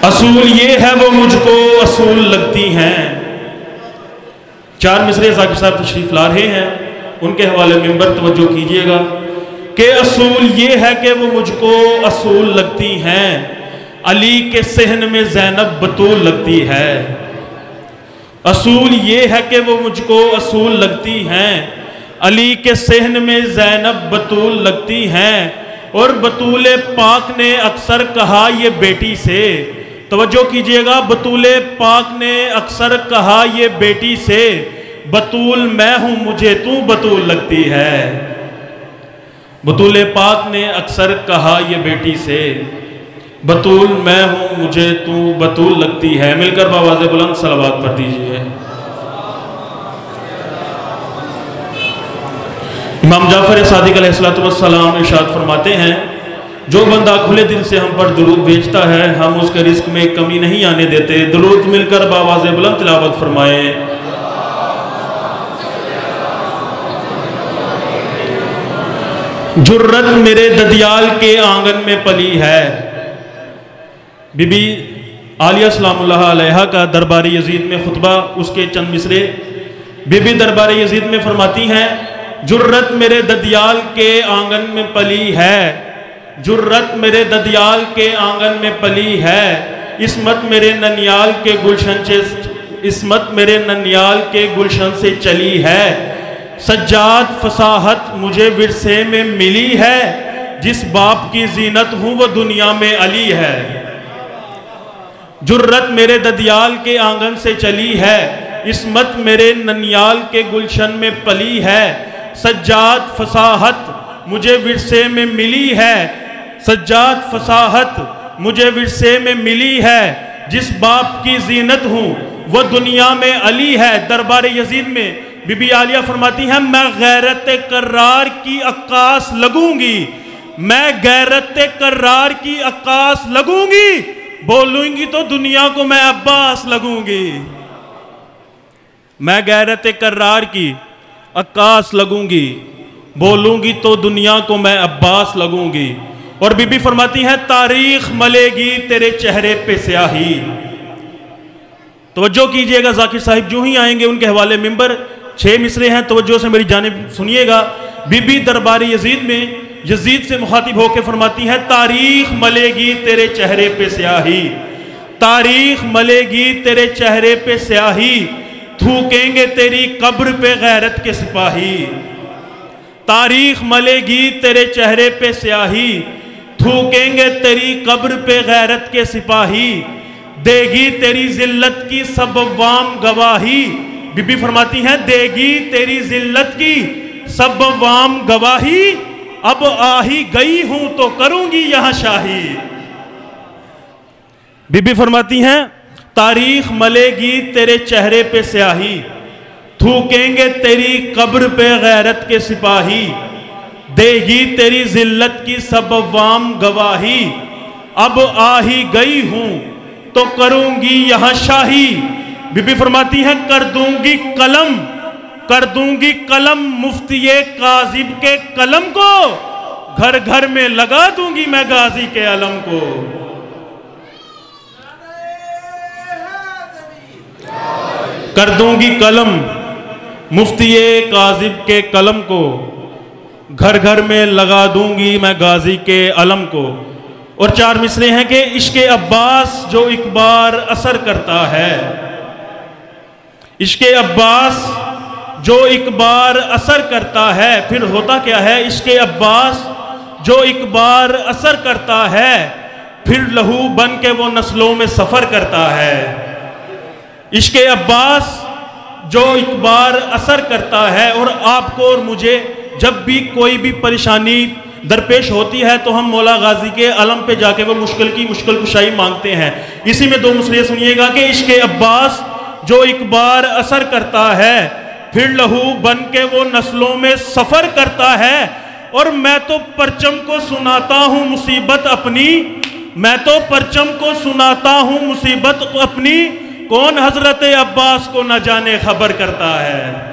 اصول یہ ہے وہ مجھ کو اصول لگتی ہیں. 4 مصرے ذاکر صاحب تشریف لا رہے ہیں، ان کے حوالے منبر توجہ کیجئے گا کہ اصول یہ ہے کہ وہ مجھ کو اصول لگتی ہیں، علی کے صحن میں زینب بطول لگتی ہے. اصول یہ ہے کہ وہ مجھ کو اصول لگتی ہیں، علی کے صحن میں زینب بطول لگتی ہیں. اور بطول پاک نے اکثر کہا یہ بیٹی سے، توجہ کیجئے گا، بطول پاک نے اکثر کہا یہ بیٹی سے، بطول میں ہوں مجھے تو بطول لگتی ہے. بطول پاک نے اکثر کہا یہ بیٹی سے، بطول میں ہوں مجھے تو بطول لگتی ہے. مل کر بآواز بلند صلوات پڑھ دیجئے. امام جعفر صادق علیہ السلام ارشاد فرماتے ہیں، جو بندہ کھلے دل سے ہم پر درود بھیجتا ہے ہم اس کے رزق میں کمی نہیں آنے دیتے. درود مل کر بآواز بلند تلاوت فرمائیں. جرت میرے ددیال کے آنگن میں پلی ہے. بی بی عالیہ سلام اللہ علیہا کا دربار یزید میں خطبہ، اس کے چند مصرے بی بی دربار یزید میں فرماتی ہیں، جرت میرے ددیال کے آنگن میں پلی ہے، جرت میرے ددیال کے آنگن میں پلی ہے، عصمت میرے ننیال کے گلشن سے چلی ہے. سجاد فصاحت مجھے ورثے میں ملی ہے، جس باپ کی زینت ہوں وہ دنیا میں علی ہے. جرت میرے ددیال کے آنگن سے چلی ہے، عصمت میرے ننیال کے گلشن میں پلی ہے. سجاد فصاحت مجھے ورثے میں ملی ہے، سجاد فصاحت مجھے ورثے میں ملی ہے، جس باپ کی زینت ہوں وہ دنیا میں علی ہے. دربار یزید میں بی بی عالیہ فرماتی ہیں، میں غیرت کرار کی عکاس لگوں گی، میں غیرت کرار کی عکاس لگوں گی، بولوں گی تو دنیا کو میں عباس لگوں گی. میں غیرت کرار کی عکاس لگوں گی، بولوں گی تو دنیا کو میں عباس لگوں گی. اور بی بی فرماتی ہیں، تاریخ ملے گی تیرے چہرے پہ سیاہی. توجہ کیجئے گا، ذاکر صاحب جو ہی آئیں گے ان کے حوالے منبر. 6 مصرے ہیں، توجہ سے میری جانب سنیے گا. بی بی دربار یزید میں یزید سے مخاطب ہو کے فرماتی ہے، تاریخ ملے گی تیرے چہرے پہ سیاہی، تاریخ ملے گی تیرے چہرے پہ سیاہی، تھوکیں گے تیری قبر پہ غیرت کے سپاہی. تاریخ ملے گی تیرے چہرے پہ سیاہی، تھوکیں گے تیری قبر پہ غیرت کے سپاہی، دے گی تیری ذلت کی سب عوام گواہی. بی بی فرماتی ہیں، دے گی تیری ذلت کی سب عوام گواہی، اب آہی گئی ہوں تو کروں گی یہاں شاہی. بی بی فرماتی ہیں، تاریخ ملے گی تیرے چہرے پہ سیاہی، تھوکیں گے تیری قبر پہ غیرت کے سپاہی، دے گی تیری ذلت کی سب عوام گواہی، اب آہی گئی ہوں تو کروں گی یہاں شاہی. بی بی فرماتی ہیں، کر دوں گی قلم مفتی کاذب کے قلم کو، گھر گھر میں لگا دوں گی میں غازی کے علم کو. کر دوں گی قلم مفتی کاذب کے قلم کو، گھر گھر میں لگا دوں گی میں غازی کے علم کو. اور 4 مصرے ہیں کہ عشق عباس جو ایک بار اثر کرتا ہے، عشق عباس جو ایک بار اثر کرتا ہے. پھر ہوتا کیا ہے؟ عشق عباس جو ایک بار اثر کرتا ہے، پھر لہو بن کے وہ نسلوں میں سفر کرتا ہے. عشق عباس جو ایک بار اثر کرتا ہے. اور آپ کو اور مجھے جب بھی کوئی بھی پریشانی درپیش ہوتی ہے تو ہم مولا غازی کے علم پہ جا کے وہ مشکل کشائی مانگتے ہیں. اسی میں 2 مصرے سنیے گا کہ عشق عباس جو ایک بار اثر کرتا ہے، پھر لہو بن کے وہ نسلوں میں سفر کرتا ہے. اور میں تو پرچم کو سناتا ہوں مصیبت اپنی، میں تو پرچم کو سناتا ہوں مصیبت اپنی، کون حضرت عباس کو نہ جانے خبر کرتا ہے.